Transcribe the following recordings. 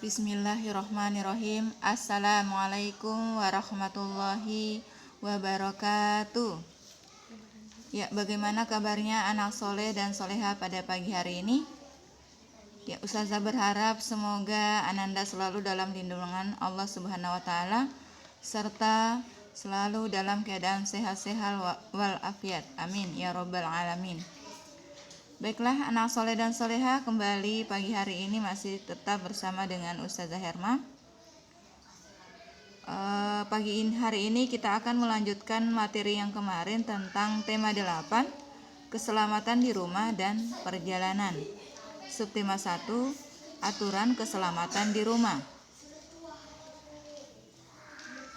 Bismillahirrahmanirrahim. Assalamualaikum warahmatullahi wabarakatuh. Ya, bagaimana kabarnya anak soleh dan soleha pada pagi hari ini? Ya, Ustazah berharap semoga Ananda selalu dalam lindungan Allah Subhanahu wa taala serta selalu dalam keadaan sehat-sehat walafiat. Amin ya rabbal alamin. Baiklah anak soleh dan soleha, kembali pagi hari ini masih tetap bersama dengan Ustazah Herma. Pagi hari ini kita akan melanjutkan materi yang kemarin tentang tema 8, keselamatan di rumah dan perjalanan. Subtema 1, aturan keselamatan di rumah.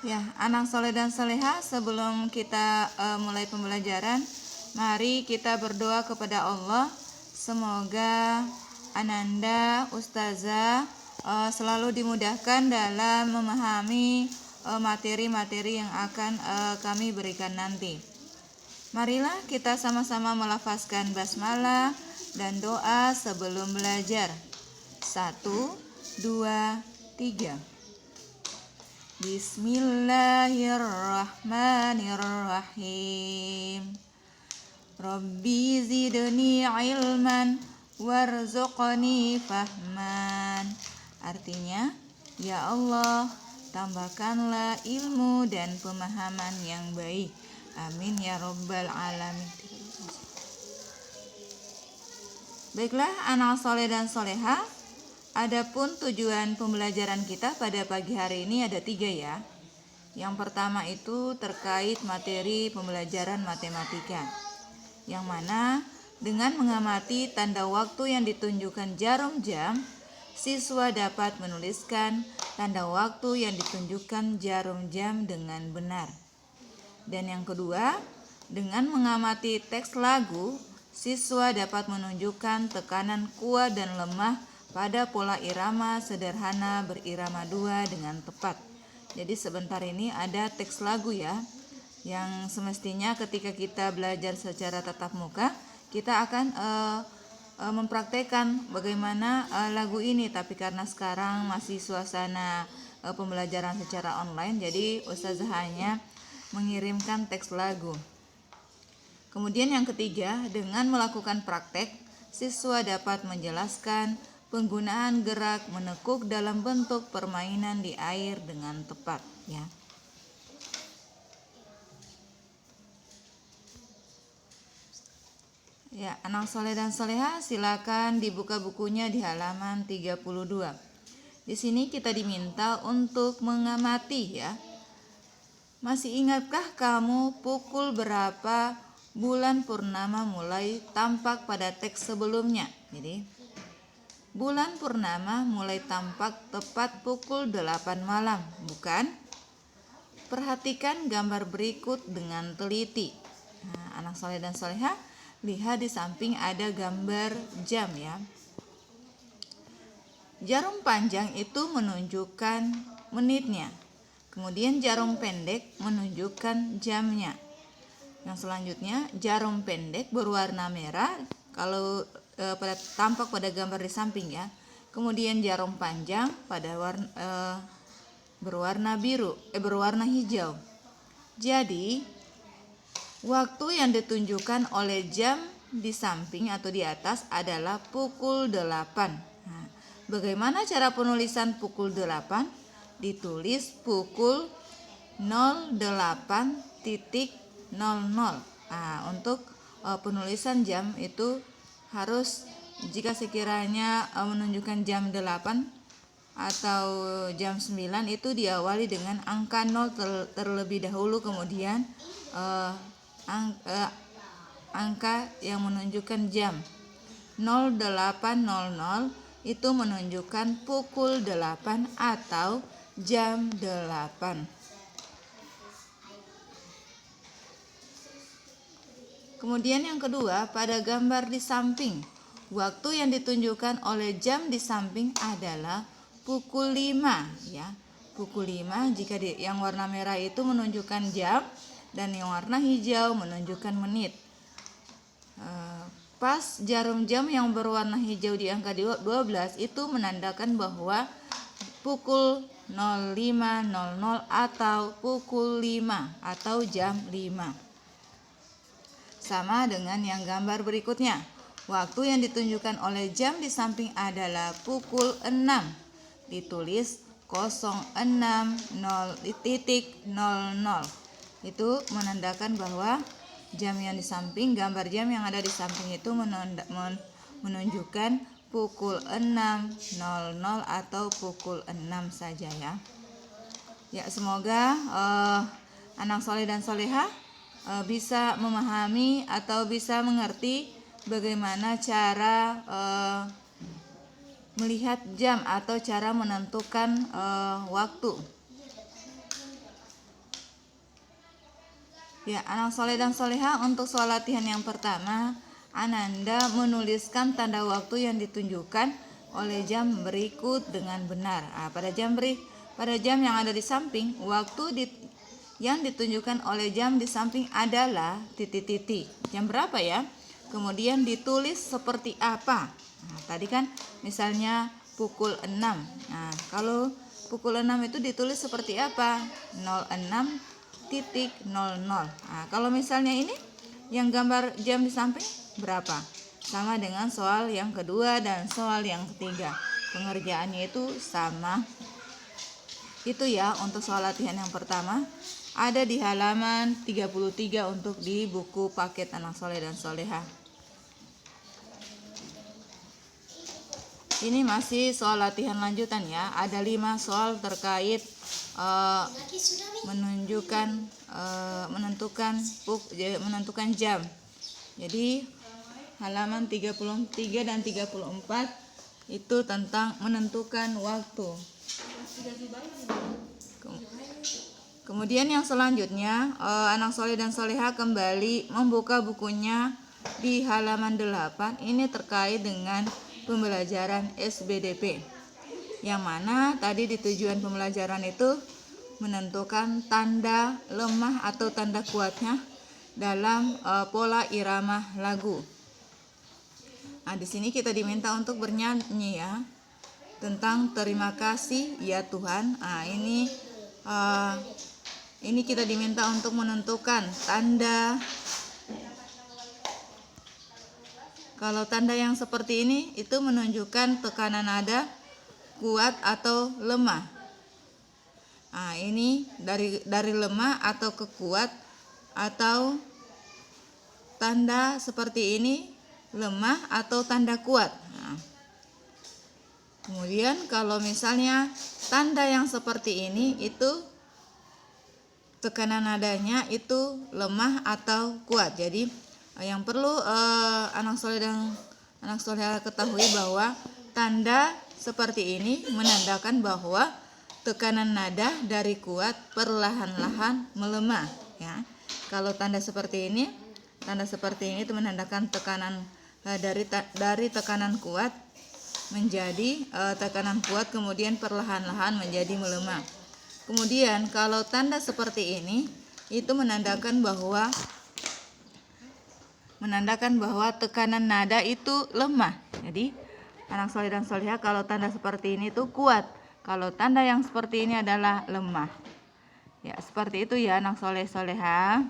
Ya, anak soleh dan soleha, sebelum kita mulai pembelajaran, mari kita berdoa kepada Allah. Semoga Ananda, Ustazah selalu dimudahkan dalam memahami materi-materi yang akan kami berikan nanti. Marilah kita sama-sama melafazkan basmalah dan doa sebelum belajar. 1, 2, 3. Bismillahirrahmanirrahim. Rabbi zidni ilman warzuqni fahman. Artinya, ya Allah, tambahkanlah ilmu dan pemahaman yang baik. Amin ya rabbal alamin. Baiklah anak soleh dan soleha, adapun tujuan pembelajaran kita pada pagi hari ini ada 3 ya. Yang pertama itu terkait materi pembelajaran matematika, yang mana dengan mengamati tanda waktu yang ditunjukkan jarum jam, siswa dapat menuliskan tanda waktu yang ditunjukkan jarum jam dengan benar. Dan yang kedua, dengan mengamati teks lagu, siswa dapat menunjukkan tekanan kuat dan lemah pada pola irama sederhana berirama 2 dengan tepat. Jadi sebentar ini ada teks lagu ya, yang semestinya ketika kita belajar secara tatap muka, kita akan mempraktekkan bagaimana lagu ini. Tapi karena sekarang masih suasana pembelajaran secara online, jadi Ustazah hanya mengirimkan teks lagu. Kemudian yang ketiga, dengan melakukan praktek, siswa dapat menjelaskan penggunaan gerak menekuk dalam bentuk permainan di air dengan tepat ya. Ya, anak soleh dan soleha, silakan dibuka bukunya di halaman 32. Di sini kita diminta untuk mengamati ya. Masih ingatkah kamu pukul berapa bulan purnama mulai tampak pada teks sebelumnya? Jadi, bulan purnama mulai tampak tepat pukul 8 malam, bukan? Perhatikan gambar berikut dengan teliti. Nah, anak soleh dan soleha, lihat di samping ada gambar jam ya. Jarum panjang itu menunjukkan menitnya. Kemudian jarum pendek menunjukkan jamnya. Yang selanjutnya, jarum pendek berwarna merah kalau tampak pada gambar di samping ya. Kemudian jarum panjang pada berwarna hijau. Jadi waktu yang ditunjukkan oleh jam di samping atau di atas adalah pukul 8. Nah, bagaimana cara penulisan pukul 8? Ditulis pukul 08.00. Nah, untuk penulisan jam itu harus, jika sekiranya menunjukkan jam 8 atau jam 9, itu diawali dengan angka 0 terlebih dahulu, kemudian angka yang menunjukkan jam. 08.00 itu menunjukkan pukul 8 atau jam 8. Kemudian yang kedua, pada gambar di samping, waktu yang ditunjukkan oleh jam di samping adalah pukul 5 ya. Pukul 5 jika yang warna merah itu menunjukkan jam dan yang warna hijau menunjukkan menit. Pas jarum jam yang berwarna hijau di angka 12 itu menandakan bahwa pukul 05.00 atau pukul 5 atau jam 5. Sama dengan yang gambar berikutnya. Waktu yang ditunjukkan oleh jam di samping adalah pukul 6. Ditulis 06.00. Itu menandakan bahwa jam yang di samping, gambar jam yang ada di samping itu menunjukkan pukul 6.00 atau pukul 6 saja ya. Ya, semoga anak soleh dan soleha bisa memahami atau bisa mengerti bagaimana cara melihat jam atau cara menentukan waktu. Ya, anak soleh dan soleha, untuk soal latihan yang pertama, Ananda menuliskan tanda waktu yang ditunjukkan oleh jam berikut dengan benar. Pada jam yang ada di samping, waktu yang ditunjukkan oleh jam di samping adalah titik-titik. Jam berapa ya? Kemudian ditulis seperti apa? Tadi kan misalnya pukul 6. Kalau pukul 6 itu ditulis seperti apa? 06.00. Kalau misalnya ini yang gambar jam di samping berapa? Sama dengan soal yang kedua dan soal yang ketiga. Pengerjaannya itu sama. Itu ya untuk soal latihan yang pertama. Ada di halaman 33 untuk di buku paket anak soleh dan soleha. Ini masih soal latihan lanjutan ya. Ada 5 soal terkait menentukan jam. Jadi halaman 33 dan 34 itu tentang menentukan waktu. Kemudian yang selanjutnya, anak soleh dan soleha kembali membuka bukunya di halaman 8. Ini terkait dengan pembelajaran SBDP. Yang mana tadi di tujuan pembelajaran itu menentukan tanda lemah atau tanda kuatnya dalam pola irama lagu. Di sini kita diminta untuk bernyanyi ya, tentang terima kasih ya Tuhan. Ini kita diminta untuk menentukan tanda. Kalau tanda yang seperti ini itu menunjukkan tekanan nada kuat atau lemah. Ini dari lemah atau ke kuat, atau tanda seperti ini lemah atau tanda kuat. Kemudian kalau misalnya tanda yang seperti ini itu tekanan nadanya itu lemah atau kuat. Jadi yang perlu anak soleh dan anak soleha ketahui bahwa tanda seperti ini menandakan bahwa tekanan nada dari kuat perlahan-lahan melemah ya. Kalau tanda seperti ini itu menandakan tekanan dari tekanan kuat menjadi tekanan kuat, kemudian perlahan-lahan menjadi melemah. Kemudian kalau tanda seperti ini itu menandakan bahwa tekanan nada itu lemah. Jadi anak soleh dan soleha, kalau tanda seperti ini itu kuat, kalau tanda yang seperti ini adalah lemah. Ya, seperti itu ya anak soleh soleha.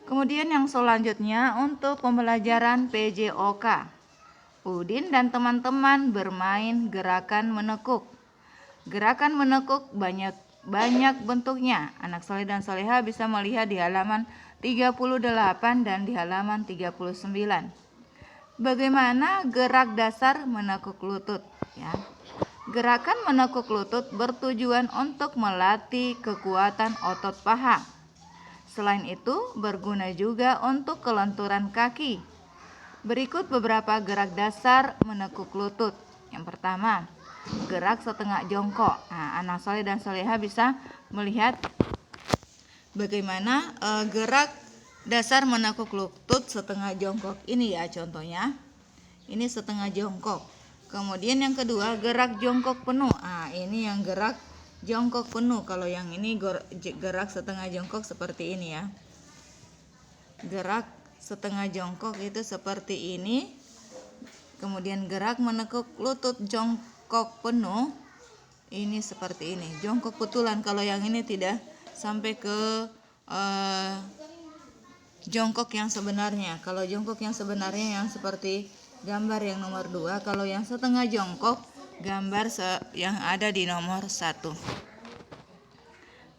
Kemudian yang selanjutnya untuk pembelajaran PJOK. Udin dan teman-teman bermain gerakan menekuk. Gerakan menekuk banyak bentuknya. Anak soleh dan soleha bisa melihat di halaman 38 dan di halaman 39. Bagaimana gerak dasar menekuk lutut ya. Gerakan menekuk lutut bertujuan untuk melatih kekuatan otot paha. Selain itu, berguna juga untuk kelenturan kaki. Berikut beberapa gerak dasar menekuk lutut. Yang pertama, gerak setengah jongkok. Anak soleh dan soleha bisa melihat bagaimana gerak dasar menekuk lutut setengah jongkok. Ini ya contohnya. Ini setengah jongkok. Kemudian yang kedua, gerak jongkok penuh. Ini yang gerak jongkok penuh. Kalau yang ini gerak setengah jongkok seperti ini ya. Gerak setengah jongkok itu seperti ini. Kemudian gerak menekuk lutut jongkok penuh ini seperti ini, jongkok betulan. Kalau yang ini tidak sampai ke jongkok yang sebenarnya. Kalau jongkok yang sebenarnya yang seperti gambar yang nomor 2, kalau yang setengah jongkok gambar yang ada di nomor 1.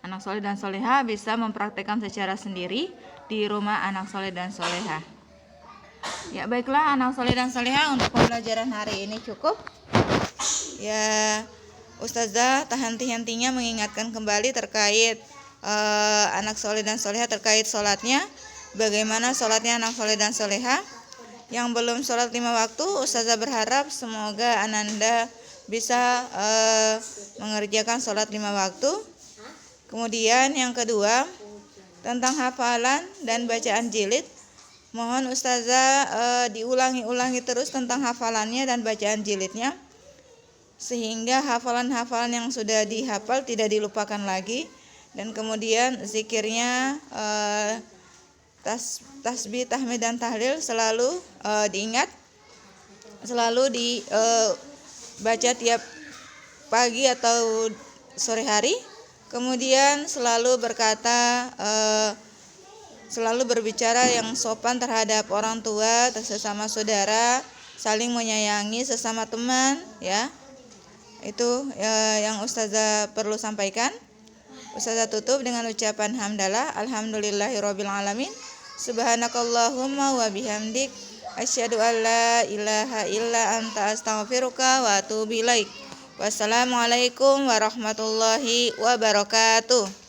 Anak soleh dan soleha bisa mempraktekkan secara sendiri di rumah anak soleh dan soleha. Ya baiklah anak soleh dan soleha, untuk pembelajaran hari ini cukup. Ya, Ustazah tak henti-hentinya mengingatkan kembali terkait anak soleh dan soleha, terkait sholatnya. Bagaimana sholatnya anak soleh dan soleha. Yang belum sholat 5 waktu, Ustazah berharap semoga Ananda bisa mengerjakan sholat 5 waktu. Kemudian yang kedua, tentang hafalan dan bacaan jilid, mohon Ustazah diulangi-ulangi terus tentang hafalannya dan bacaan jilidnya, sehingga hafalan-hafalan yang sudah dihafal tidak dilupakan lagi. Dan kemudian zikirnya, tasbih, tahmid, dan tahlil selalu diingat, selalu dibaca tiap pagi atau sore hari. Kemudian selalu berkata, selalu berbicara yang sopan terhadap orang tua, sesama saudara, saling menyayangi sesama teman, ya. Itu yang Ustazah perlu sampaikan. Ustazah tutup dengan ucapan hamdalah, alhamdulillahirabbil alamin. Subhanakallahumma wa bihamdik, asyhadu an la ilaha illa anta, astaghfiruka wa atubu ilaik. Wassalamualaikum warahmatullahi wabarakatuh.